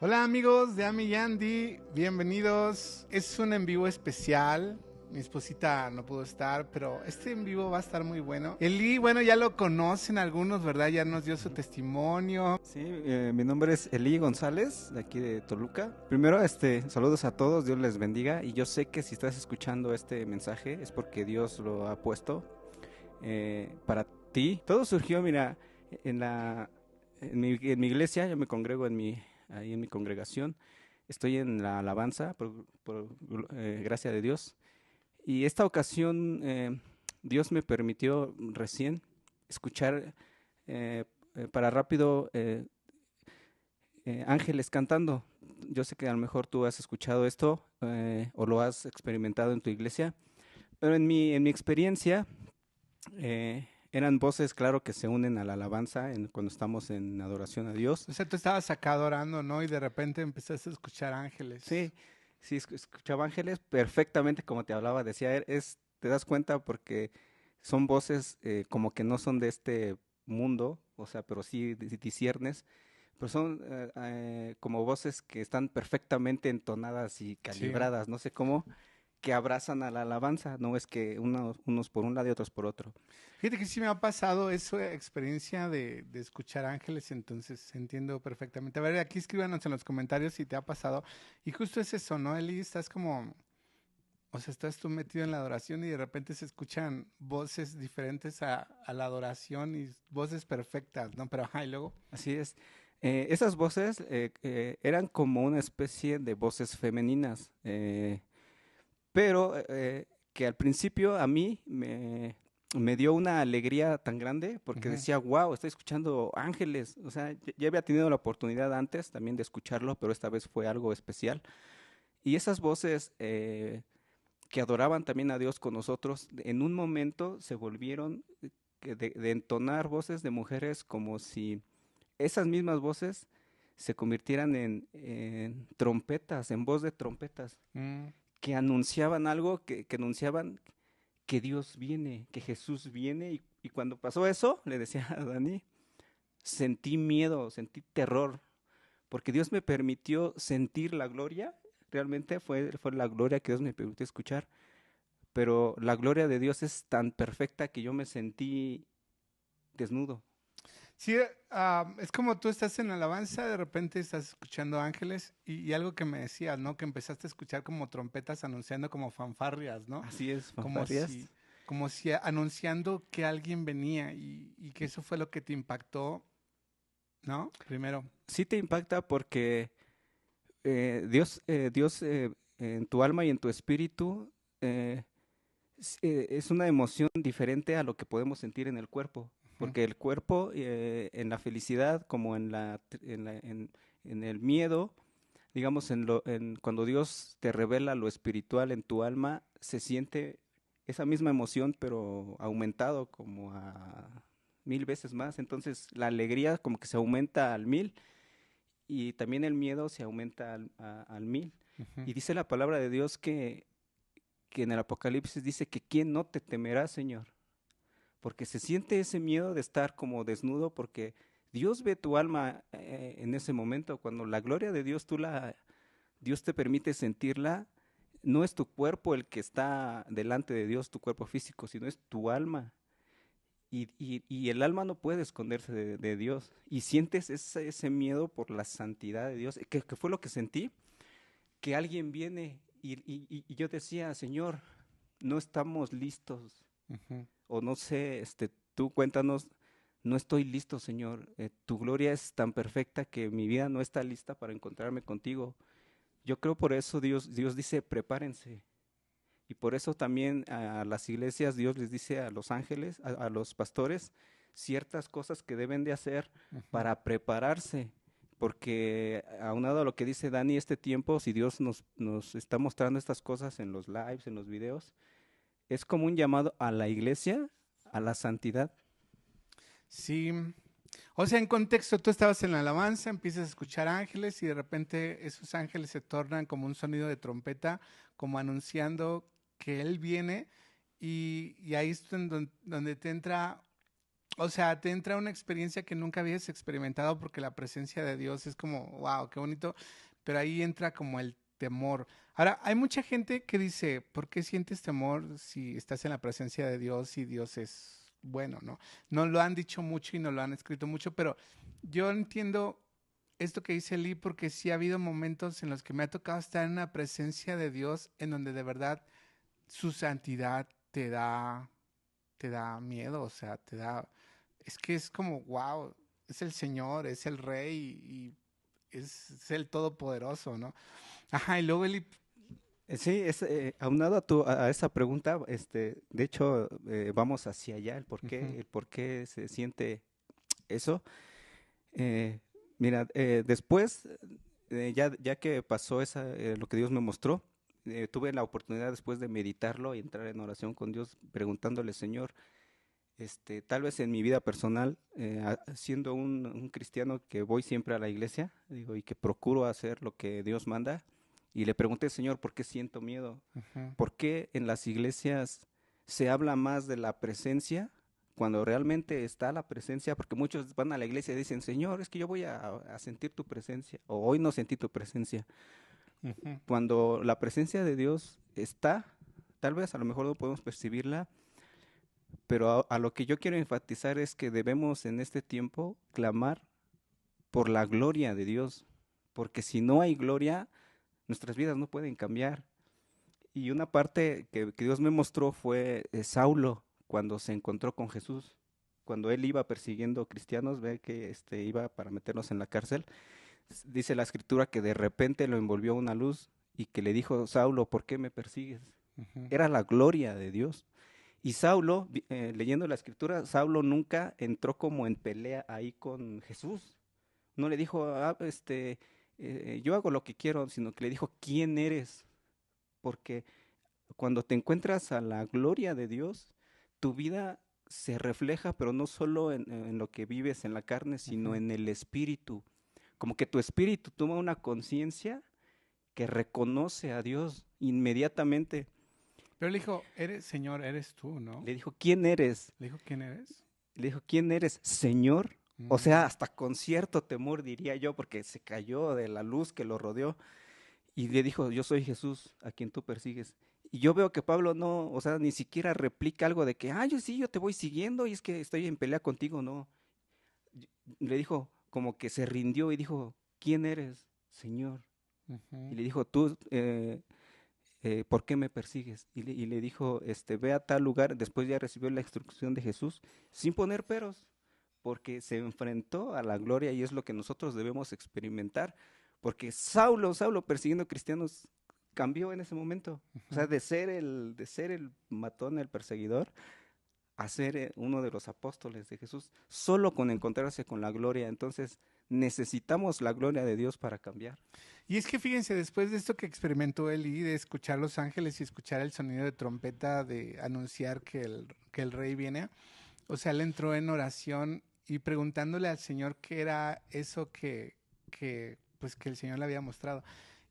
Hola amigos de Ami Yandy, bienvenidos. Es un en vivo especial. Mi esposita no pudo estar, pero este en vivo va a estar muy bueno. Eli, bueno, ya lo conocen algunos, ¿verdad? Ya nos dio su testimonio. Sí, mi nombre es Eli González, de aquí de Toluca. Primero, saludos a todos, Dios les bendiga. Y yo sé que si estás escuchando este mensaje es porque Dios lo ha puesto para ti. Todo surgió, mira, en la, en mi iglesia. Yo me congrego ahí en mi congregación. Estoy en la alabanza, por gracia de Dios. Y esta ocasión, Dios me permitió recién escuchar para rápido ángeles cantando. Yo sé que a lo mejor tú has escuchado esto o lo has experimentado en tu iglesia, pero en mi experiencia eran voces, claro, que se unen a la alabanza cuando estamos en adoración a Dios. O sea, tú estabas acá adorando, ¿no? Y de repente empezaste a escuchar ángeles. Sí, sí, escuchaba ángeles perfectamente como te hablaba, decía, te das cuenta porque son voces como que no son de este mundo, o sea, pero sí disiernes, pero son como voces que están perfectamente entonadas y Sí. calibradas, no sé cómo, que abrazan a la alabanza, no es que unos por un lado y otros por otro. Fíjate que sí me ha pasado esa experiencia de escuchar ángeles, entonces entiendo perfectamente. A ver, aquí escríbanos en los comentarios si te ha pasado. Y justo es eso, ¿no, Eli? Estás como, o sea, estás tú metido en la adoración y de repente se escuchan voces diferentes a la adoración y voces perfectas, ¿no? Pero, ajá, y luego. Así es. Esas voces eran como una especie de voces femeninas. Pero que al principio a mí me dio una alegría tan grande porque Ujú. decía, wow, estoy escuchando ángeles. O sea, ya había tenido la oportunidad antes también de escucharlo, pero esta vez fue algo especial. Y esas voces que adoraban también a Dios con nosotros, en un momento se volvieron de entonar voces de mujeres como si esas mismas voces se convirtieran en trompetas, en voz de trompetas Mm. que anunciaban algo, que anunciaban que Dios viene, que Jesús viene. Y cuando pasó eso, le decía a Dani, sentí miedo, sentí terror, porque Dios me permitió sentir la gloria. Realmente fue la gloria que Dios me permitió escuchar, pero la gloria de Dios es tan perfecta que yo me sentí desnudo. Sí, es como tú estás en alabanza, de repente estás escuchando ángeles y algo que me decías, ¿no? Que empezaste a escuchar como trompetas anunciando como fanfarrias, ¿no? Así es, Como fanfarrias. si, como si anunciando que alguien venía y que eso fue lo que te impactó, ¿no? Primero. Sí te impacta porque Dios en tu alma y en tu espíritu es una emoción diferente a lo que podemos sentir en el cuerpo, Ujú. porque el cuerpo en la felicidad como en el miedo, digamos, cuando Dios te revela lo espiritual en tu alma, se siente esa misma emoción, pero aumentado como a 1000 veces más. Entonces la alegría como que se aumenta al 1000 y también el miedo se aumenta al 1000. Ujú. Y dice la palabra de Dios que en el Apocalipsis dice que quién no te temerá, Señor, porque se siente ese miedo de estar como desnudo, porque Dios ve tu alma en ese momento, cuando la gloria de Dios Dios te permite sentirla, no es tu cuerpo el que está delante de Dios, tu cuerpo físico, sino es tu alma. Y el alma no puede esconderse de Dios. Y sientes ese miedo por la santidad de Dios, que fue lo que sentí, que alguien viene y yo decía, Señor, no estamos listos, Ujú. o no sé, tú cuéntanos, no estoy listo, Señor, tu gloria es tan perfecta que mi vida no está lista para encontrarme contigo. Yo creo por eso Dios dice, prepárense. Y por eso también a las iglesias Dios les dice a los ángeles, a los pastores, ciertas cosas que deben de hacer Ujú. para prepararse. Porque aunado a lo que dice Dani, este tiempo, si Dios nos está mostrando estas cosas en los lives, en los videos, es como un llamado a la iglesia, a la santidad. Sí. O sea, en contexto, tú estabas en la alabanza, empiezas a escuchar ángeles y de repente esos ángeles se tornan como un sonido de trompeta, como anunciando que Él viene y ahí es donde te entra O sea, te entra una experiencia que nunca habías experimentado porque la presencia de Dios es como, wow, qué bonito, pero ahí entra como el temor. Ahora, hay mucha gente que dice, ¿por qué sientes temor si estás en la presencia de Dios y Dios es bueno, ¿no? No lo han dicho mucho y no lo han escrito mucho, pero yo entiendo esto que dice Lee porque sí ha habido momentos en los que me ha tocado estar en la presencia de Dios en donde de verdad su santidad te da miedo, o sea, te da, es que es como, wow, es el Señor, es el Rey y es el Todopoderoso, ¿no? Ajá, y luego Eli, Sí, aunado a esa pregunta, de hecho, vamos hacia allá, ujú, el por qué se siente eso. Eh, Mira, después, ya que pasó lo que Dios me mostró, tuve la oportunidad después de meditarlo y entrar en oración con Dios, preguntándole, Señor, tal vez en mi vida personal, siendo un cristiano que voy siempre a la iglesia, digo, y que procuro hacer lo que Dios manda, y le pregunté, Señor, ¿por qué siento miedo? ujú, ¿Por qué en las iglesias se habla más de la presencia cuando realmente está la presencia? Porque muchos van a la iglesia y dicen, Señor, es que yo voy a sentir tu presencia, o hoy no sentí tu presencia. ujú, Cuando la presencia de Dios está, tal vez a lo mejor no podemos percibirla, pero a lo que yo quiero enfatizar es que debemos en este tiempo clamar por la gloria de Dios, porque si no hay gloria, nuestras vidas no pueden cambiar. Y una parte que Dios me mostró fue Saulo cuando se encontró con Jesús. Cuando él iba persiguiendo cristianos, ve que iba para meterlos en la cárcel. Dice la escritura que de repente lo envolvió una luz y que le dijo, Saulo, ¿por qué me persigues? ujú. Era la gloria de Dios. Y Saulo, leyendo la escritura, Saulo nunca entró como en pelea ahí con Jesús. No le dijo, yo hago lo que quiero, sino que le dijo, ¿quién eres? Porque cuando te encuentras a la gloria de Dios, tu vida se refleja, pero no solo en lo que vives en la carne, sino Ujú. en el espíritu. Como que tu espíritu toma una conciencia que reconoce a Dios inmediatamente. Pero le dijo, eres Señor, eres tú, ¿no? Le dijo, ¿quién eres? Le dijo, ¿quién eres? Le dijo, ¿quién eres, Señor? O sea, Mm, hasta con cierto temor, diría yo, porque se cayó de la luz que lo rodeó. Y le dijo, yo soy Jesús, a quien tú persigues. Y yo veo que Pablo no, o sea, ni siquiera replica algo de que, yo sí, yo te voy siguiendo y es que estoy en pelea contigo, no. Le dijo, como que se rindió y dijo, ¿quién eres, Señor? Y ujú, le dijo, tú, ¿por qué me persigues? Y le dijo, ve a tal lugar, después ya recibió la instrucción de Jesús, sin poner peros, porque se enfrentó a la gloria y es lo que nosotros debemos experimentar, porque Saulo persiguiendo cristianos, cambió en ese momento. O sea, ujú. de ser el matón, el perseguidor, a ser uno de los apóstoles de Jesús, solo con encontrarse con la gloria. Entonces, necesitamos la gloria de Dios para cambiar. Y es que fíjense, después de esto que experimentó Eli, de escuchar los ángeles y escuchar el sonido de trompeta, de anunciar que el rey viene, o sea, él entró en oración y preguntándole al Señor qué era eso pues, que el Señor le había mostrado.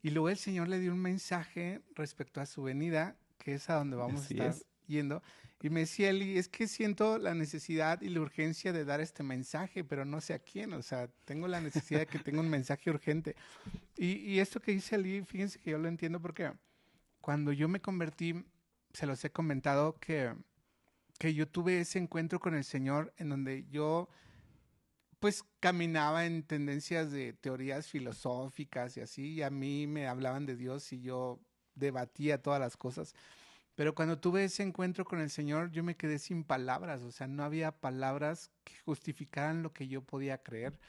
Y luego el Señor le dio un mensaje respecto a su venida, que es a donde vamos a Así estar es. yendo. Y me decía Eli, es que siento la necesidad y la urgencia de dar este mensaje, pero no sé a quién. O sea, tengo la necesidad de que tenga un mensaje urgente. Y esto que dice Ali, fíjense que yo lo entiendo porque cuando yo me convertí, se los he comentado que yo tuve ese encuentro con el Señor en donde yo pues caminaba en tendencias de teorías filosóficas y así, y a mí me hablaban de Dios y yo debatía todas las cosas. Pero cuando tuve ese encuentro con el Señor, yo me quedé sin palabras, o sea, no había palabras que justificaran lo que yo podía creer.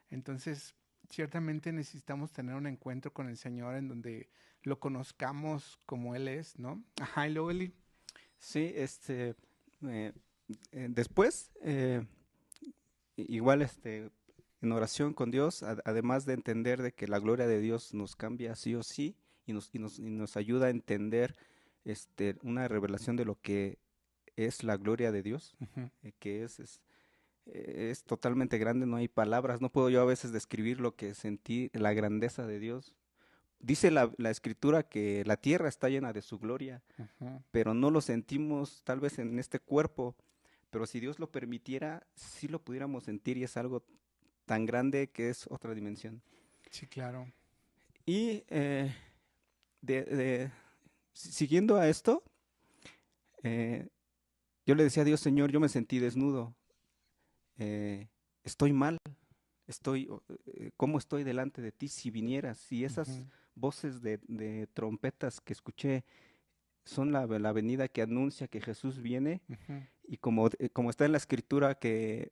Entonces, ciertamente necesitamos tener un encuentro con el Señor en donde lo conozcamos como Él es, ¿no? Ajá, y luego Eli. Sí, eh, después, igual, en oración con Dios, además de entender de que la gloria de Dios nos cambia sí o sí y nos ayuda a entender, una revelación de lo que es la gloria de Dios, Ujú, que es totalmente grande, no hay palabras, no puedo yo a veces describir lo que sentí, la grandeza de Dios. Dice la escritura que la tierra está llena de su gloria, ujú, pero no lo sentimos tal vez en este cuerpo, pero si Dios lo permitiera, sí lo pudiéramos sentir y es algo tan grande que es otra dimensión. Sí, claro. Y siguiendo a esto, eh, yo le decía a Dios, Señor, yo me sentí desnudo, estoy mal, ¿cómo estoy delante de ti si vinieras? Si esas Ujú, voces de trompetas que escuché son la venida que anuncia que Jesús viene, ujú, y como está en la escritura que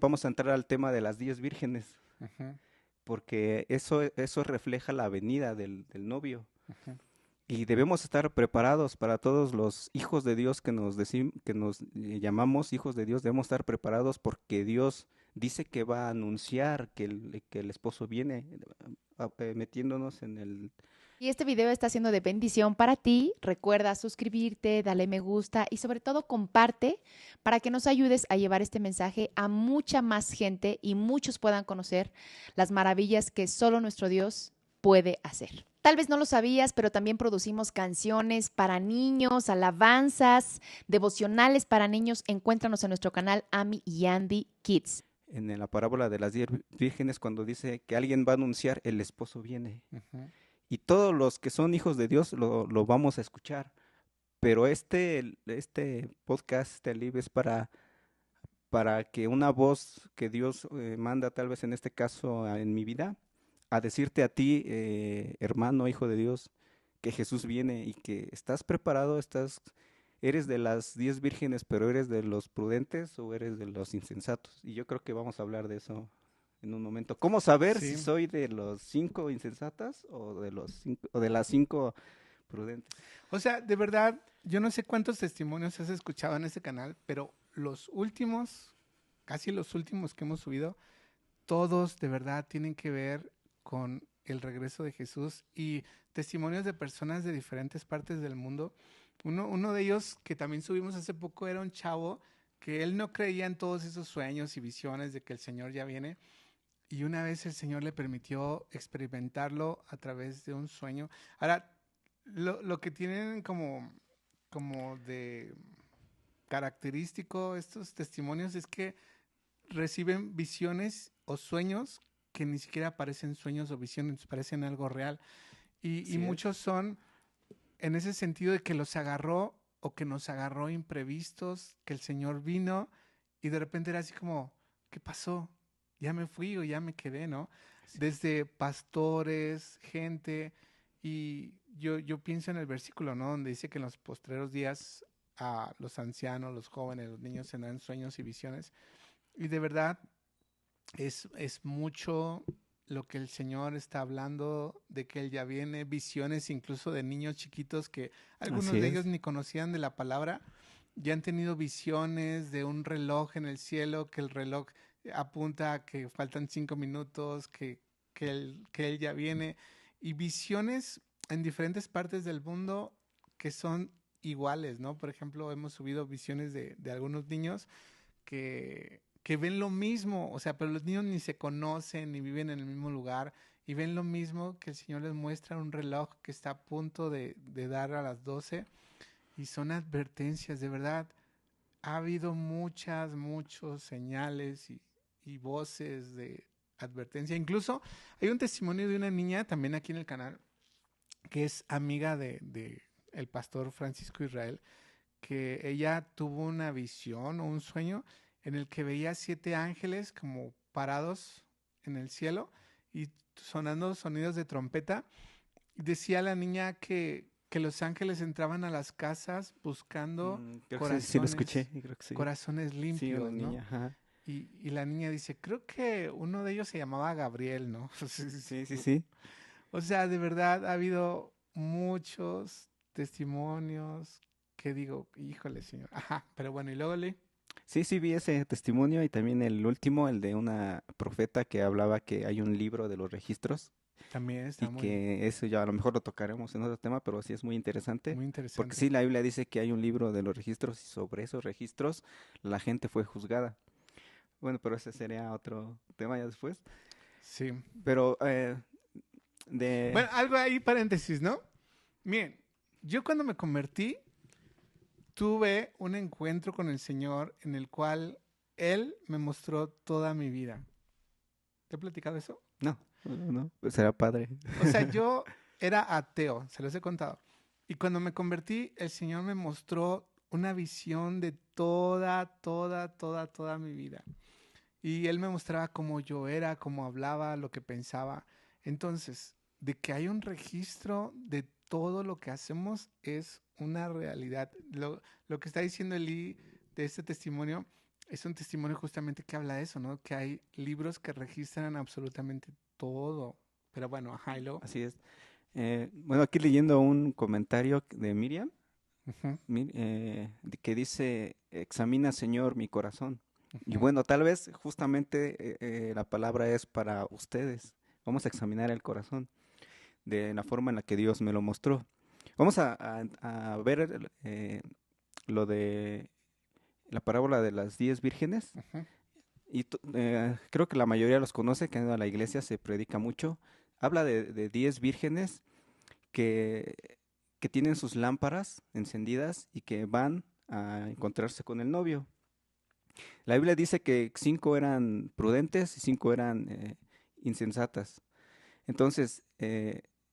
vamos a entrar al tema de las 10 vírgenes, ujú, porque eso refleja la venida del novio. ujú. Y debemos estar preparados para todos los hijos de Dios que nos llamamos hijos de Dios. Debemos estar preparados porque Dios dice que va a anunciar que el esposo viene, metiéndonos en el... Y este video está siendo de bendición para ti. Recuerda suscribirte, dale me gusta y sobre todo comparte para que nos ayudes a llevar este mensaje a mucha más gente y muchos puedan conocer las maravillas que solo nuestro Dios puede hacer. Tal vez no lo sabías, pero también producimos canciones para niños, alabanzas, devocionales para niños. Encuéntranos en nuestro canal Ami y Andy Kids. En la parábola de las 10 vírgenes, cuando dice que alguien va a anunciar, el esposo viene. Ujú. Y todos los que son hijos de Dios lo vamos a escuchar. Pero este podcast, este live, es para que una voz que Dios manda, tal vez en este caso en mi vida, a decirte a ti, hermano, hijo de Dios, que Jesús viene y que estás preparado, eres de las 10 vírgenes, pero eres de los prudentes o eres de los insensatos. Y yo creo que vamos a hablar de eso en un momento. ¿Cómo saber si Sí. soy de los 5 insensatas o de las 5 prudentes? O sea, de verdad, yo no sé cuántos testimonios has escuchado en este canal, pero los últimos, casi los últimos que hemos subido, todos de verdad tienen que ver con el regreso de Jesús y testimonios de personas de diferentes partes del mundo. Uno de ellos que también subimos hace poco era un chavo que él no creía en todos esos sueños y visiones de que el Señor ya viene. Y una vez el Señor le permitió experimentarlo a través de un sueño. Ahora, lo que tienen como de característico estos testimonios es que reciben visiones o sueños que ni siquiera parecen sueños o visiones, parecen algo real. Y Así es. muchos son en ese sentido de que los agarró o que nos agarró imprevistos, que el Señor vino y de repente era así como, ¿qué pasó? Ya me fui o ya me quedé, ¿no? Así es. Desde pastores, gente, y yo pienso en el versículo, ¿no? Donde dice que en los postreros días a los ancianos, los jóvenes, los niños tendrán sueños y visiones. Y de verdad es mucho lo que el Señor está hablando de que Él ya viene, visiones incluso de niños chiquitos que algunos Así de es. ellos ni conocían de la palabra, ya han tenido visiones de un reloj en el cielo, que el reloj apunta a que faltan 5 minutos, que Él ya viene, y visiones en diferentes partes del mundo que son iguales, ¿no? Por ejemplo, hemos subido visiones de algunos niños que ven lo mismo, o sea, pero los niños ni se conocen, ni viven en el mismo lugar, y ven lo mismo que el Señor les muestra un reloj que está a punto de dar a las 12, y son advertencias, de verdad. Ha habido muchos señales y voces de advertencia. Incluso hay un testimonio de una niña también aquí en el canal, que es amiga de el pastor Francisco Israel, que ella tuvo una visión o un sueño en el que veía 7 ángeles como parados en el cielo y sonando sonidos de trompeta. Y decía la niña que los ángeles entraban a las casas buscando Creo que sí, sí lo escuché, corazones, creo que sí. corazones Sí, una limpios, ¿no? niña, ajá. Y la niña dice, creo que uno de ellos se llamaba Gabriel, ¿no? Sí, sí, sí. O sea, de verdad ha habido muchos testimonios que digo, híjole, señor. Ajá, pero bueno, y luego le... Sí, sí, vi ese testimonio y también el último, el de una profeta que hablaba que hay un libro de los registros También está y que eso ya a lo mejor lo tocaremos en otro tema, pero sí es muy interesante, muy porque interesante. sí, la Biblia dice que hay un libro de los registros y sobre esos registros la gente fue juzgada. Bueno, pero ese sería otro tema ya después. Sí. Pero de... Bueno, algo ahí, paréntesis, ¿no? Miren, yo cuando me convertí, tuve un encuentro con el Señor en el cual Él me mostró toda mi vida. ¿Te he platicado eso? No, pues será padre. O sea, yo era ateo, se los he contado. Y cuando me convertí, el Señor me mostró una visión de toda mi vida. Y Él me mostraba cómo yo era, cómo hablaba, lo que pensaba. Entonces, de que hay un registro de todo lo que hacemos es una realidad. Lo que está diciendo Eli de este testimonio es un testimonio justamente que habla de eso, ¿no? Que hay libros que registran absolutamente todo. Pero bueno, ajá, y luego. Así es. Bueno, aquí leyendo un comentario de Miriam, Ujú, que dice, examina, Señor, mi corazón. Y ujú, bueno, tal vez justamente la palabra es para ustedes. Vamos a examinar el corazón de la forma en la que Dios me lo mostró. Vamos a ver lo de la parábola de las 10 vírgenes. ujú. Y creo que la mayoría los conoce, que han ido a la iglesia, se predica mucho. Habla de 10 vírgenes que, que tienen sus lámparas encendidas y que van a encontrarse con el novio. La Biblia dice que 5 eran prudentes y 5 eran insensatas. Entonces,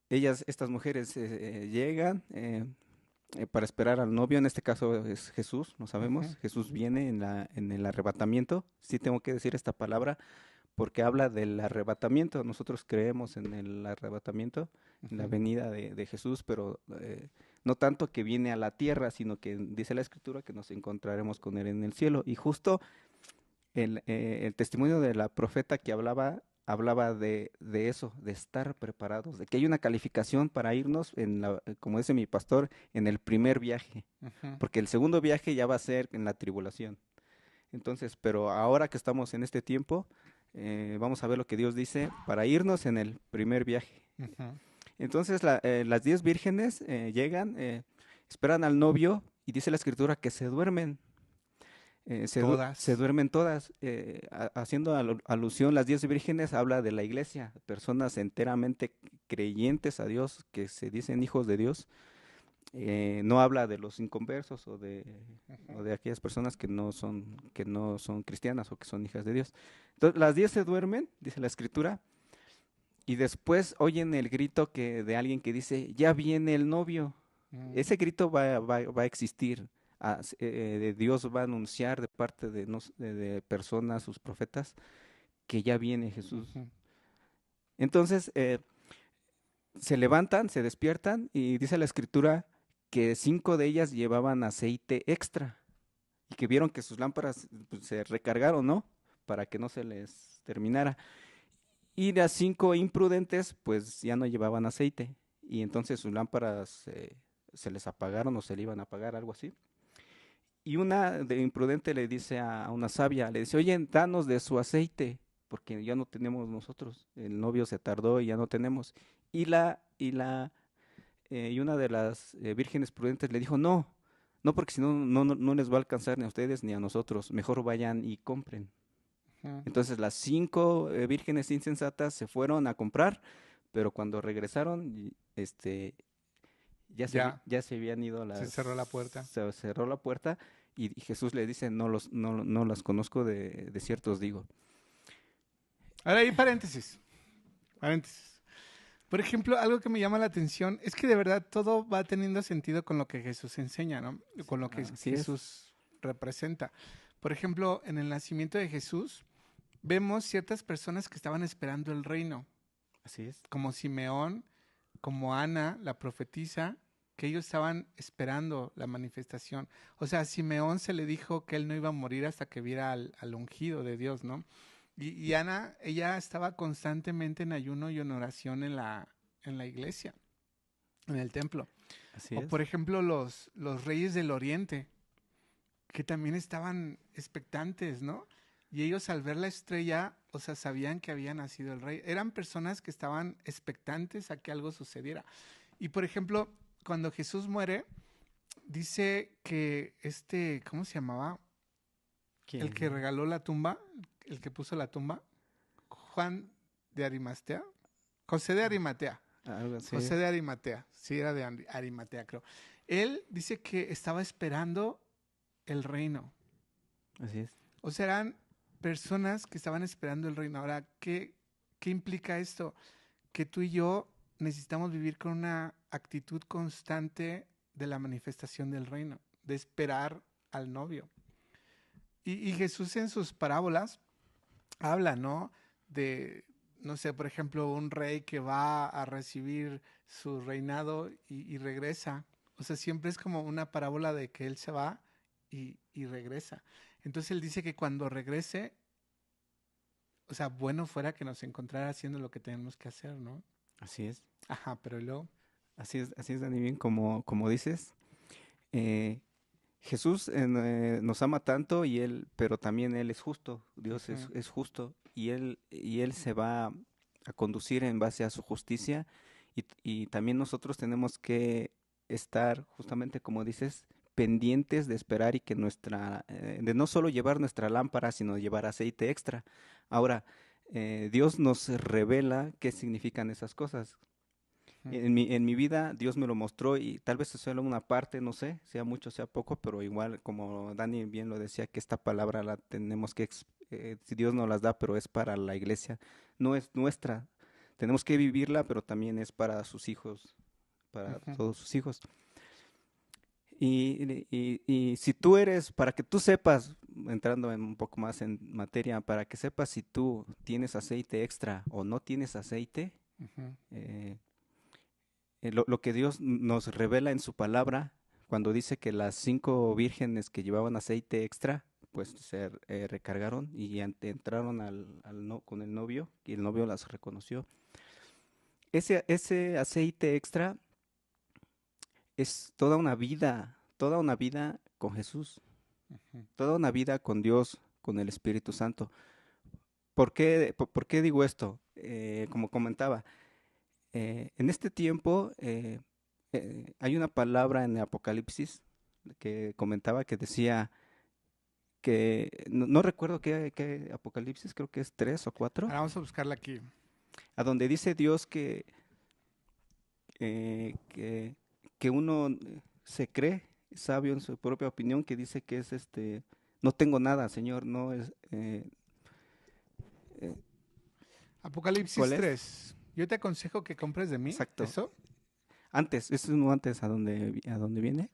estas mujeres llegan para esperar al novio, en este caso es Jesús, no sabemos. Ujú, Jesús viene en el arrebatamiento. Sí tengo que decir esta palabra porque habla del arrebatamiento. Nosotros creemos en el arrebatamiento, en la ujú. venida de Jesús, pero no tanto que viene a la tierra, sino que dice la Escritura que nos encontraremos con Él en el cielo. Y justo el testimonio de la profeta que hablaba de eso, de estar preparados, de que hay una calificación para irnos, como dice mi pastor, en el primer viaje, Ujú. porque el segundo viaje ya va a ser en la tribulación. Entonces, pero ahora que estamos en este tiempo, vamos a ver lo que Dios dice para irnos en el primer viaje. Ujú. Entonces, las 10 vírgenes llegan, esperan al novio y dice la escritura que se duermen. Se Todas. duermen todas, haciendo alusión, las 10 vírgenes habla de la iglesia, personas enteramente creyentes a Dios, que se dicen hijos de Dios. No habla de los inconversos o de aquellas personas que no son cristianas o que son hijas de Dios. Entonces, las 10 se duermen, dice la escritura, y después oyen el grito de alguien que dice, ya viene el novio. Mm, Ese grito va a existir. Dios va a anunciar de parte de personas, sus profetas, que ya viene Jesús. ujú. Entonces, se levantan, se despiertan y dice la escritura que 5 de ellas llevaban aceite extra y que vieron que sus lámparas pues, se recargaron, ¿no? Para que no se les terminara. Y las 5 imprudentes, pues ya no llevaban aceite y entonces sus lámparas se les apagaron o se le iban a apagar, algo así. Y una de imprudente le dice a una sabia, le dice, oye, danos de su aceite, porque ya no tenemos nosotros. El novio se tardó y ya no tenemos. Y una de las vírgenes prudentes le dijo, no, no, porque si no, no les va a alcanzar ni a ustedes ni a nosotros. Mejor vayan y compren. Ujú. Entonces las 5 vírgenes insensatas se fueron a comprar, pero cuando regresaron, Ya, ya se habían ido se cerró la puerta. se cerró la puerta y Jesús le dice, no las conozco, de cierto os digo. Ahora hay paréntesis. Paréntesis. Por ejemplo, algo que me llama la atención es que de verdad todo va teniendo sentido con lo que Jesús enseña, ¿no? Con lo que Así es, Jesús representa. Por ejemplo, en el nacimiento de Jesús vemos ciertas personas que estaban esperando el reino, así es. como Simeón, como Ana, la profetisa, que ellos estaban esperando la manifestación. O sea, a Simeón se le dijo que él no iba a morir hasta que viera al ungido de Dios, ¿no? Y Ana, ella estaba constantemente en ayuno y en oración en la iglesia, en el templo. Así O es. por ejemplo, los reyes del oriente, que también estaban expectantes, ¿no? Y ellos al ver la estrella, o sea, sabían que había nacido el rey. Eran personas que estaban expectantes a que algo sucediera. Y por ejemplo, cuando Jesús muere, dice que ¿cómo se llamaba? El que regaló la tumba, el que puso la tumba, Juan de Arimatea, José de Arimatea, Algo así. José de Arimatea, sí era de Arimatea, creo. Él dice que estaba esperando el reino. Así es. O sea, eran personas que estaban esperando el reino. Ahora, ¿qué implica esto? Que tú y yo necesitamos vivir con una actitud constante de la manifestación del reino, de esperar al novio. Y Jesús en sus parábolas habla, ¿no? De, no sé, por ejemplo, un rey que va a recibir su reinado y regresa. O sea, siempre es como una parábola de que él se va y regresa. Entonces él dice que cuando regrese, o sea, bueno fuera que nos encontrara haciendo lo que tenemos que hacer, ¿no? Así es. Ajá, pero luego... Así es, Dani, bien, como dices. eh, Jesús nos ama tanto pero también Él es justo. Dios Ujú. es justo y él se va a conducir en base a su justicia y también nosotros tenemos que estar, justamente como dices, pendientes de esperar y que de no solo llevar nuestra lámpara, sino llevar aceite extra. Ahora, Dios nos revela qué significan esas cosas. Ujú. En mi vida Dios me lo mostró y tal vez es solo una parte, no sé, sea mucho, sea poco, pero igual como Dani bien lo decía, que esta palabra la tenemos si Dios nos las da, pero es para la iglesia, no es nuestra. Tenemos que vivirla, pero también es para sus hijos, para Ujú. todos sus hijos. Y si tú para que tú sepas, entrando un poco más en materia, para que sepas si tú tienes aceite extra o no tienes aceite, Ujú. eh, lo que Dios nos revela en su palabra, cuando dice que las 5 vírgenes que llevaban aceite extra, pues se recargaron y entraron con el novio, y el novio las reconoció. Ese aceite extra es toda una vida con Jesús, Ujú. toda una vida con Dios, con el Espíritu Santo. Por qué digo esto? Como comentaba, en este tiempo hay una palabra en el Apocalipsis que comentaba que decía no recuerdo qué Apocalipsis, creo que es 3 o 4, Ahora vamos a buscarla aquí. a donde dice Dios eh, que, que uno se cree sabio en su propia opinión, que dice que es no tengo nada, Señor, no es, eh, Apocalipsis ¿cuál es? 3. Yo te aconsejo que compres de mí. Exacto. ¿Eso? Antes, es uno antes a donde viene.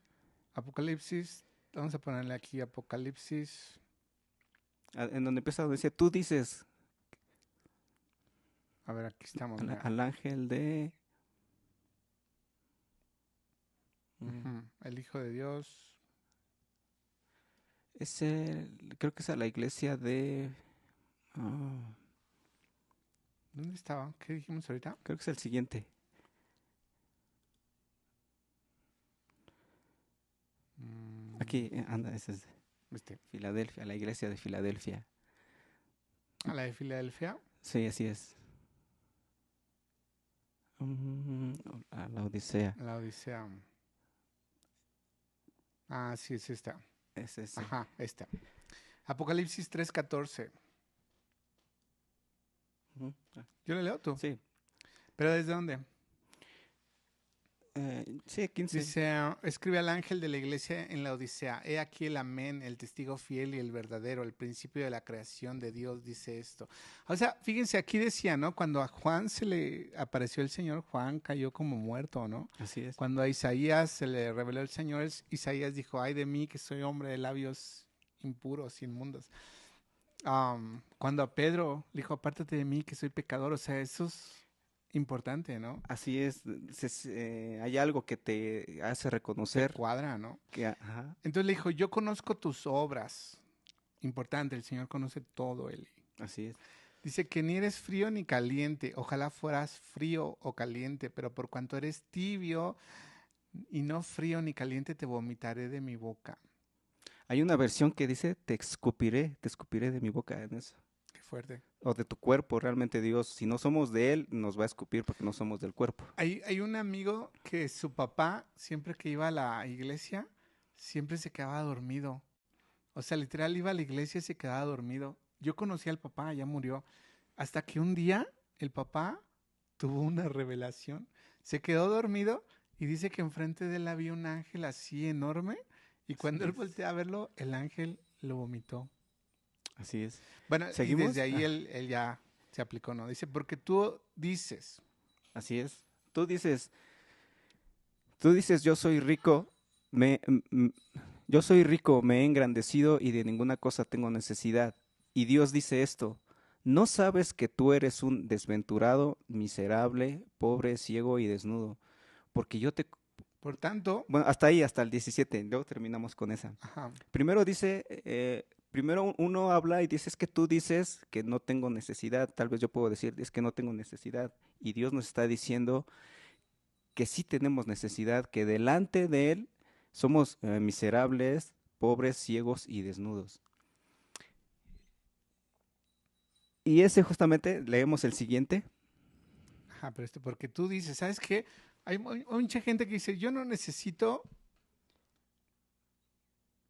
Apocalipsis. Vamos a ponerle aquí Apocalipsis. En donde empieza, donde dice, tú dices A ver, aquí estamos, mira. al ángel de... Ujú. El Hijo de Dios. creo que es a la iglesia de... ah, ¿Dónde estaba? ¿Qué dijimos ahorita? creo que es el siguiente. Aquí, anda, ese es Este. Filadelfia, la iglesia de Filadelfia. A la de Filadelfia. Sí, así es. Mm, a la Odisea, La Odisea. Ah, sí, es esta. es ese. Ajá, esta. Apocalipsis 3:14. Ujú. Yo le leo tú. Sí, ¿Pero desde dónde? sí, 15. Dice, escribe al ángel de la iglesia en la Odisea, he aquí el amén, el testigo fiel y el verdadero, el principio de la creación de Dios, dice esto. O sea, fíjense, aquí decía, ¿no? Cuando a Juan se le apareció el Señor, Juan cayó como muerto, ¿no? Así es. Cuando a Isaías se le reveló el Señor, Isaías dijo, ay de mí que soy hombre de labios impuros, inmundos. Cuando a Pedro le dijo, apártate de mí que soy pecador, o sea, eso es importante, ¿no? Así es. Hay algo que te hace Te reconocer cuadra, ¿no? ajá, Entonces le dijo, yo conozco tus obras. Importante, el Señor conoce todo, Eli. así es. Dice que ni eres frío ni caliente. Ojalá fueras frío o caliente, pero por cuanto eres tibio y no frío ni caliente, te vomitaré de mi boca. Hay una versión que dice, te escupiré de mi boca en eso. Qué fuerte. O de tu cuerpo, realmente Dios, si no somos de Él, nos va a escupir porque no somos del cuerpo. Hay un amigo que su papá, siempre que iba a la iglesia, siempre se quedaba dormido. O sea, literal iba a la iglesia y se quedaba dormido. Yo conocí al papá, ya murió. Hasta que un día el papá tuvo una revelación. Se quedó dormido Y dice que enfrente de él había un ángel así enorme. Y cuando Así él es. voltea a verlo, el ángel lo vomitó. Así es. Bueno, y ¿Seguimos? desde ahí él ya se aplicó, ¿no? Dice, porque tú dices, Así es. Tú dices, yo soy rico, me, m- m- yo soy rico, me he engrandecido y de ninguna cosa tengo necesidad. Y Dios dice esto, ¿no sabes que tú eres un desventurado, miserable, pobre, ciego y desnudo? Porque yo te... por tanto, Bueno, hasta ahí, hasta el 17, luego terminamos con esa. ajá, Primero dice, primero uno habla y dice, es que tú dices que no tengo necesidad, tal vez yo puedo decir, es que no tengo necesidad. Y Dios nos está diciendo que sí tenemos necesidad, que delante de Él somos miserables, pobres, ciegos y desnudos. Y ese justamente, leemos el siguiente. ajá, pero porque tú dices, ¿sabes qué? Hay mucha gente que dice, yo no necesito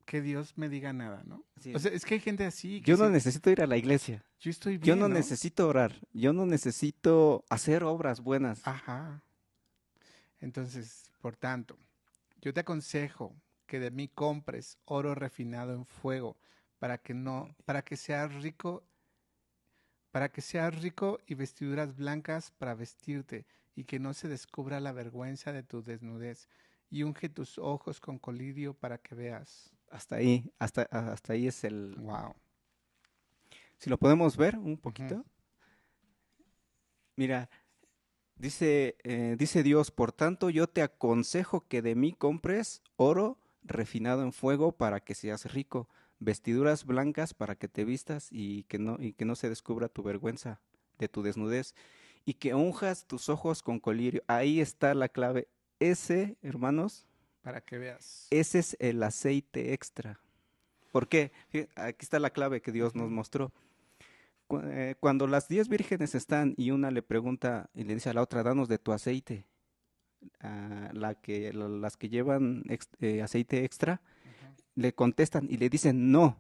que Dios me diga nada, ¿no? Así O es. sea, es que hay gente así que Yo no dice, necesito ir a la iglesia, yo estoy yo no bien, ¿no? necesito orar, yo no necesito hacer obras buenas. Ajá. Entonces, por tanto, yo te aconsejo que de mí compres oro refinado en fuego para que no, para que seas rico y vestiduras blancas para vestirte y que no se descubra la vergüenza de tu desnudez y unge tus ojos con colirio para que veas. Hasta ahí es el... Wow. Si lo podemos ver un Ujú. poquito. Mira, dice Dios, por tanto yo te aconsejo que de mí compres oro refinado en fuego para que seas rico, vestiduras blancas para que te vistas y que no se descubra tu vergüenza de tu desnudez, y que unjas tus ojos con colirio. Ahí está la clave. Ese, hermanos, Para que veas. ese es el aceite extra. ¿Por qué? Aquí está la clave que Dios nos Ujú. mostró. Cuando las 10 vírgenes están y una le pregunta y le dice a la otra, danos de tu aceite, las que llevan aceite extra, Ujú. le contestan y le dicen, no,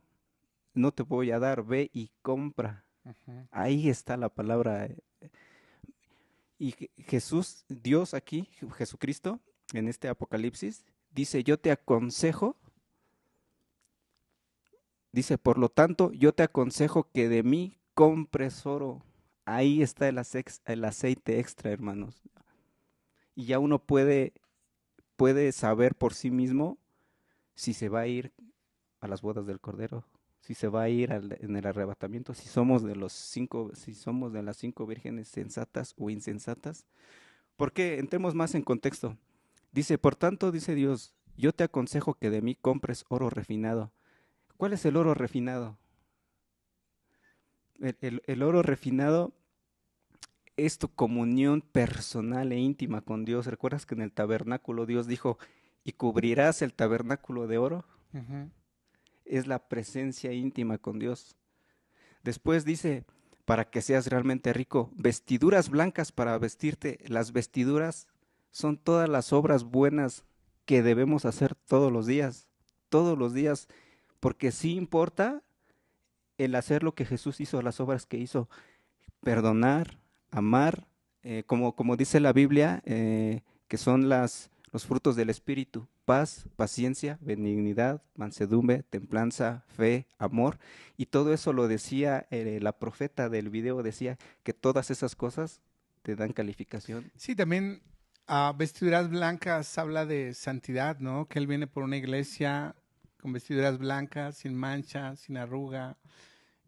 no te voy a dar, ve y compra. Ujú. Ahí está la palabra. Y Jesús, Dios aquí, Jesucristo, en este Apocalipsis, dice, yo te aconsejo, dice, por lo tanto, yo te aconsejo que de mí compres oro. Ahí está el aceite extra, hermanos. Y ya uno puede saber por sí mismo si se va a ir a las bodas del Cordero, si se va a ir en el arrebatamiento, si somos de las 5 vírgenes sensatas o insensatas. Porque entremos más en contexto. Dice, por tanto, dice Dios, yo te aconsejo que de mí compres oro refinado. ¿Cuál es el oro refinado? El oro refinado es tu comunión personal e íntima con Dios. ¿Recuerdas que en el tabernáculo Dios dijo, y cubrirás el tabernáculo de oro? Ujú. Es la presencia íntima con Dios. Después dice, para que seas realmente rico, vestiduras blancas para vestirte. Las vestiduras son todas las obras buenas que debemos hacer todos los días, porque sí importa el hacer lo que Jesús hizo, las obras que hizo, perdonar, amar, como dice la Biblia, que son los frutos del Espíritu: paz, paciencia, benignidad, mansedumbre, templanza, fe, amor. Y todo eso lo decía la profeta del video, decía que todas esas cosas te dan calificación. Sí, también vestiduras blancas habla de santidad, ¿no? Que él viene por una iglesia con vestiduras blancas, sin mancha, sin arruga.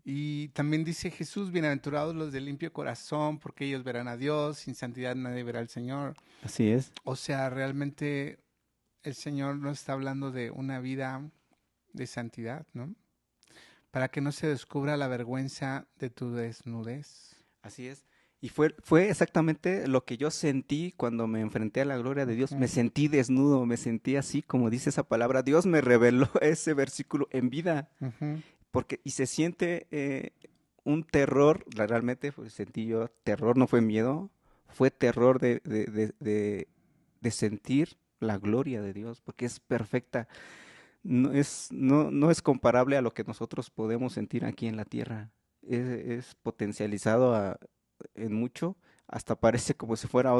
Y también dice Jesús, bienaventurados los de limpio corazón, porque ellos verán a Dios, sin santidad nadie verá al Señor. Así es. O sea, realmente el Señor nos está hablando de una vida de santidad, ¿no? Para que no se descubra la vergüenza de tu desnudez. Así es. Y fue exactamente lo que yo sentí cuando me enfrenté a la gloria de Dios. Ujú. Me sentí desnudo, me sentí así, como dice esa palabra. Dios me reveló ese versículo en vida, Ujú. y se siente un terror. Realmente sentí yo terror, no fue miedo, fue terror de sentir la gloria de Dios, porque es perfecta. No es comparable a lo que nosotros podemos sentir aquí en la tierra. Es potencializado en mucho, hasta parece como si fuera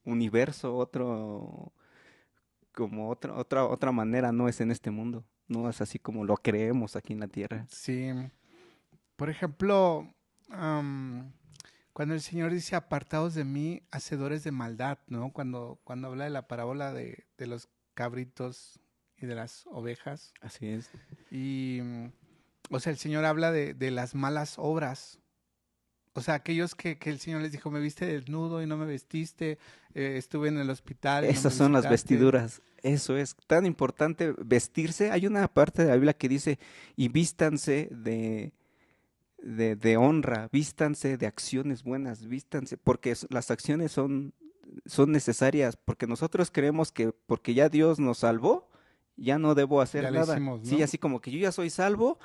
universo, como otra manera, no es en este mundo, no es así como lo creemos aquí en la tierra. Sí. Por ejemplo, cuando el Señor dice apartados de mí, hacedores de maldad, ¿no? Cuando habla de la parábola de los cabritos y de las ovejas. Así es. Y, o sea, el Señor habla de las malas obras. O sea, aquellos que el Señor les dijo, me viste desnudo y no me vestiste, estuve en el hospital y no me Esas son las visitaste. vestiduras. Eso es tan importante, vestirse. Hay una parte de la Biblia que dice, y vístanse de honra, vístanse de acciones buenas, vístanse, porque las acciones son necesarias, porque nosotros creemos que porque ya Dios nos salvó, ya no debo hacer Ya lo nada. hicimos, Sí, ¿no? así como que yo ya soy salvo,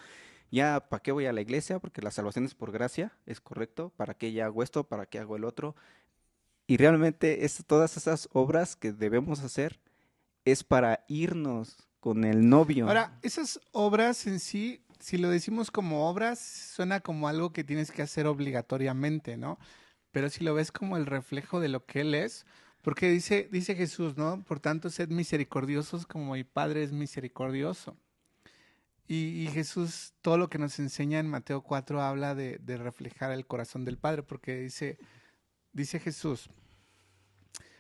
ya ¿para qué voy a la iglesia? Porque la salvación es por gracia, es correcto. ¿Para qué ya hago esto? ¿Para qué hago el otro? Y realmente todas esas obras que debemos hacer es para irnos con el novio. Ahora, esas obras en sí, si lo decimos como obras, suena como algo que tienes que hacer obligatoriamente, ¿no? Pero si lo ves como el reflejo de lo que Él es, porque dice Jesús, ¿no? Por tanto, sed misericordiosos como mi Padre es misericordioso. Y Jesús, todo lo que nos enseña en Mateo 4 habla de reflejar el corazón del Padre, porque dice Jesús,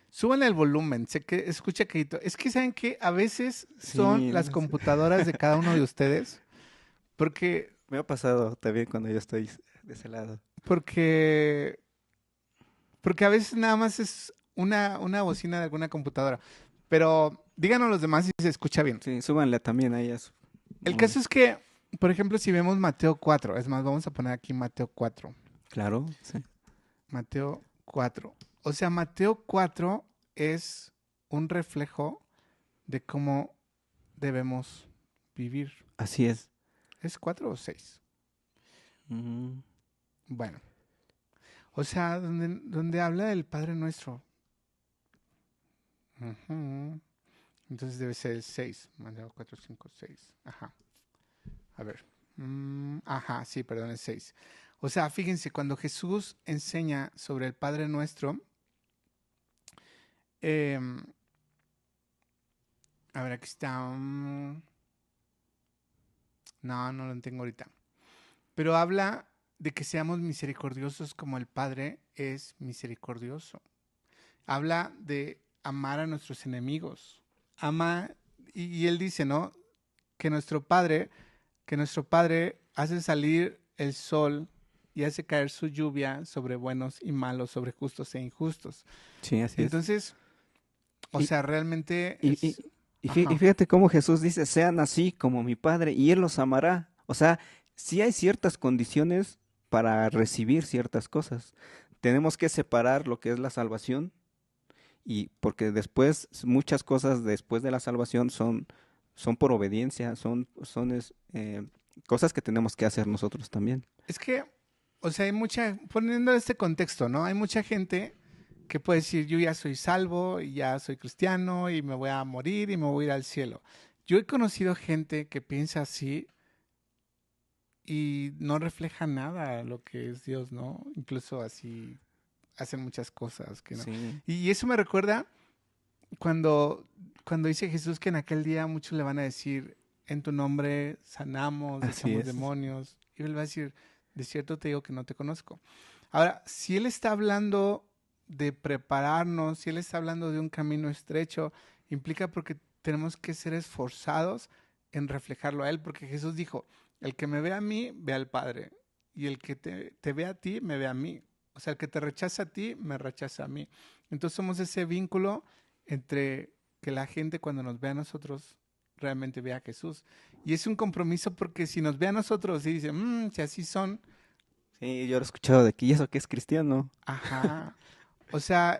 suban el volumen, sé que escucha que es que saben que a veces son Sí, las computadoras de cada uno de ustedes, porque, me ha pasado también cuando yo estoy de ese lado. porque, porque a veces nada más es una bocina de alguna computadora. Pero díganos los demás si se escucha bien. Sí, súbanle también ahí a su... El caso es que, por ejemplo, si vemos Mateo 4, es más, vamos a poner aquí Mateo 4. Claro, sí. Mateo 4. O sea, Mateo 4 es un reflejo de cómo debemos vivir. Así es. ¿Es 4 o 6? Ujú. Bueno, o sea, donde habla del Padre Nuestro. Ujú. Entonces debe ser el 6. Mateo 4, 5, 6. Ajá. A ver. Ajá, sí, perdón, es 6. O sea, fíjense, cuando Jesús enseña sobre el Padre Nuestro, a ver, aquí está. No lo tengo ahorita. Pero habla de que seamos misericordiosos como el Padre es misericordioso. Habla de amar a nuestros enemigos. Ama, y él dice, ¿no? Que nuestro Padre hace salir el sol y hace caer su lluvia sobre buenos y malos, sobre justos e injustos. Sí, así es. Entonces, o Y- sea, realmente Y, es... y Ajá. fíjate cómo Jesús dice, sean así como mi Padre, y Él los amará. O sea, sí hay ciertas condiciones para recibir ciertas cosas. Tenemos que separar lo que es la salvación, y porque después, muchas cosas después de la salvación son por obediencia, cosas que tenemos que hacer nosotros también. Es que, o sea, poniendo este contexto, ¿no? Hay mucha gente que puede decir, yo ya soy salvo, y ya soy cristiano, y me voy a morir, y me voy a ir al cielo. Yo he conocido gente que piensa así y no refleja nada lo que es Dios, ¿no? Incluso así hacen muchas cosas que no. Sí, Y eso me recuerda cuando dice Jesús que en aquel día muchos le van a decir, en tu nombre sanamos, así echamos es. demonios. Y él va a decir, de cierto te digo que no te conozco. Ahora, si él está hablando de prepararnos, si él está hablando de un camino estrecho, implica porque tenemos que ser esforzados en reflejarlo a él, porque Jesús dijo, el que me ve a mí, ve al Padre, y el que te ve a ti, me ve a mí. O sea, el que te rechaza a ti, me rechaza a mí. Entonces somos ese vínculo entre que la gente cuando nos ve a nosotros realmente ve a Jesús. Y es un compromiso porque si nos ve a nosotros y dice, si así son, Sí, yo lo he escuchado de que, ¿y eso que es cristiano? ajá. O sea,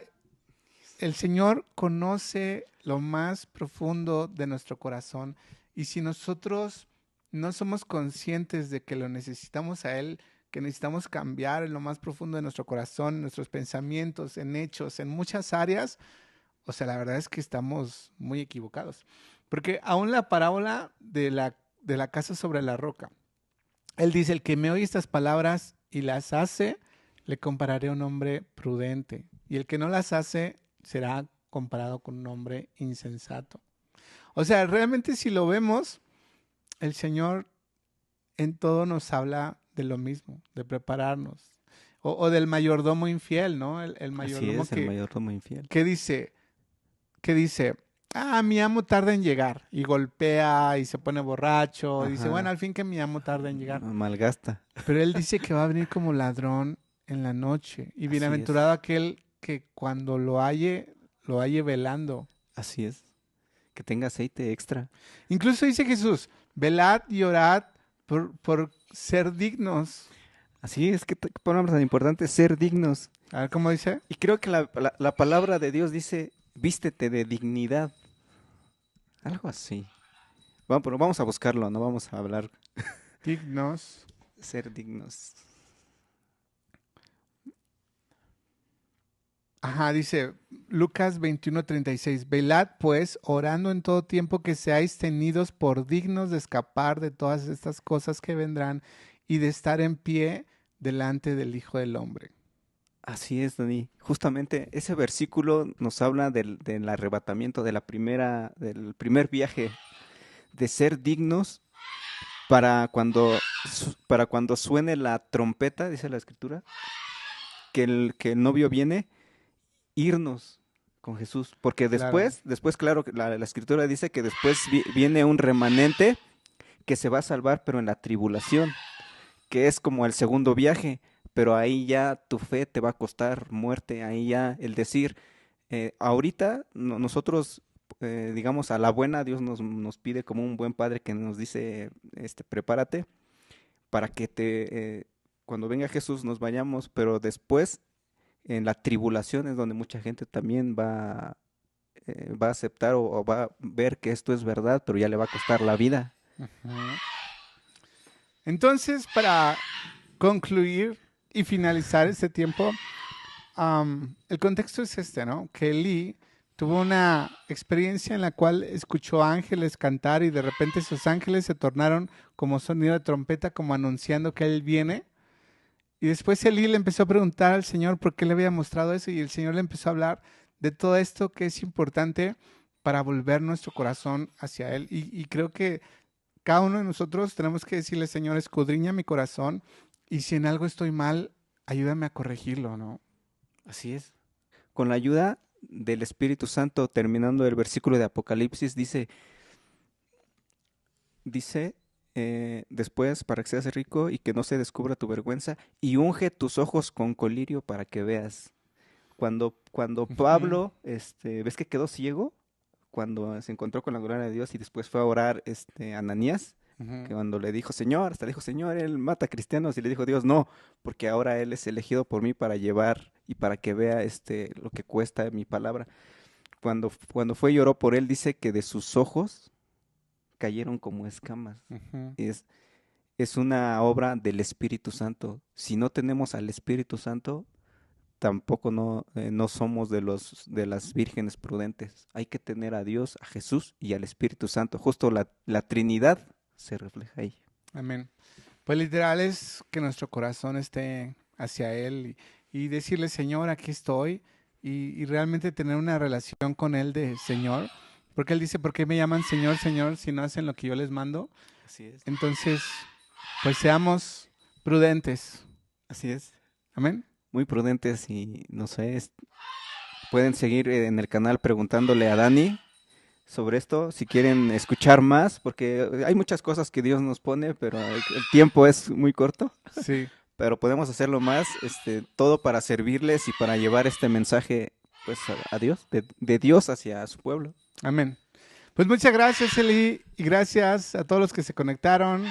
el Señor conoce lo más profundo de nuestro corazón y si nosotros no somos conscientes de que lo necesitamos a Él, que necesitamos cambiar en lo más profundo de nuestro corazón, en nuestros pensamientos, en hechos, en muchas áreas, o sea, la verdad es que estamos muy equivocados. Porque aún la parábola de la casa sobre la roca, Él dice, el que me oye estas palabras y las hace, le compararé a un hombre prudente. Y el que no las hace, será comparado con un hombre insensato. O sea, realmente si lo vemos, el Señor en todo nos habla de lo mismo, de prepararnos. O del mayordomo infiel, ¿no? El Así mayordomo es, el mayordomo infiel. que dice, mi amo tarda en llegar. Y golpea y se pone borracho. Y dice, Ajá. bueno, al fin que mi amo tarda en llegar. Malgasta. Pero él dice que va a venir como ladrón en la noche. Y Así bienaventurado es. aquel que cuando lo halle velando. Así es. Que tenga aceite extra. Incluso dice Jesús, velad y orad por ser dignos. Así es, que palabra tan importante, ser dignos. A ver cómo dice. Y creo que la palabra de Dios dice, vístete de dignidad. Algo así. Bueno, pero vamos a buscarlo, no vamos a hablar. Dignos. Ser dignos. Ajá, dice Lucas 21:36. Velad pues, orando en todo tiempo que seáis tenidos por dignos de escapar de todas estas cosas que vendrán y de estar en pie delante del Hijo del Hombre. Así es, Dani. Justamente ese versículo nos habla del arrebatamiento del primer viaje, de ser dignos para cuando suene la trompeta, dice la Escritura, que el novio viene, irnos con Jesús. Porque después, claro, la Escritura dice que después viene un remanente que se va a salvar, pero en la tribulación, que es como el segundo viaje. Pero ahí ya tu fe te va a costar muerte, ahí ya el decir, ahorita nosotros, digamos, a la buena, Dios nos pide como un buen padre que nos dice, prepárate para que cuando venga Jesús nos vayamos, pero después en la tribulación es donde mucha gente también va a aceptar o va a ver que esto es verdad, pero ya le va a costar la vida. Ujú. Entonces, para concluir y finalizar este tiempo, el contexto es este, ¿no? Que Elí tuvo una experiencia en la cual escuchó ángeles cantar y de repente esos ángeles se tornaron como sonido de trompeta, como anunciando que Él viene. Y después Elí le empezó a preguntar al Señor por qué le había mostrado eso y el Señor le empezó a hablar de todo esto que es importante para volver nuestro corazón hacia Él. Y creo que cada uno de nosotros tenemos que decirle, Señor, escudriña mi corazón y si en algo estoy mal, ayúdame a corregirlo, ¿no? Así es. Con la ayuda del Espíritu Santo, terminando el versículo de Apocalipsis, dice, después, para que seas rico y que no se descubra tu vergüenza, y unge tus ojos con colirio para que veas. Cuando Pablo, ¿ves que quedó ciego? Cuando se encontró con la gloria de Dios y después fue a orar Ananías, que cuando le dijo, Señor, hasta le dijo, Señor, él mata cristianos, y le dijo Dios, no, porque ahora él es elegido por mí para llevar y para que vea lo que cuesta mi palabra. Cuando fue y lloró por él, dice que de sus ojos cayeron como escamas. Uh-huh. Es una obra del Espíritu Santo. Si no tenemos al Espíritu Santo, tampoco no somos de las vírgenes prudentes. Hay que tener a Dios, a Jesús y al Espíritu Santo. Justo la Trinidad se refleja ahí. Amén. Pues literal es que nuestro corazón esté hacia Él y decirle, Señor, aquí estoy, y realmente tener una relación con Él de Señor, porque Él dice, ¿por qué me llaman Señor, Señor, si no hacen lo que yo les mando? Así es. Entonces, pues seamos prudentes. Así es. Amén. Muy prudentes y no sé, pueden seguir en el canal preguntándole a Dani sobre esto, si quieren escuchar más, porque hay muchas cosas que Dios nos pone, pero el tiempo es muy corto. Sí. Pero podemos hacerlo más, todo para servirles y para llevar este mensaje pues a Dios, de Dios hacia su pueblo. Amén. Pues muchas gracias, Eli, y gracias a todos los que se conectaron.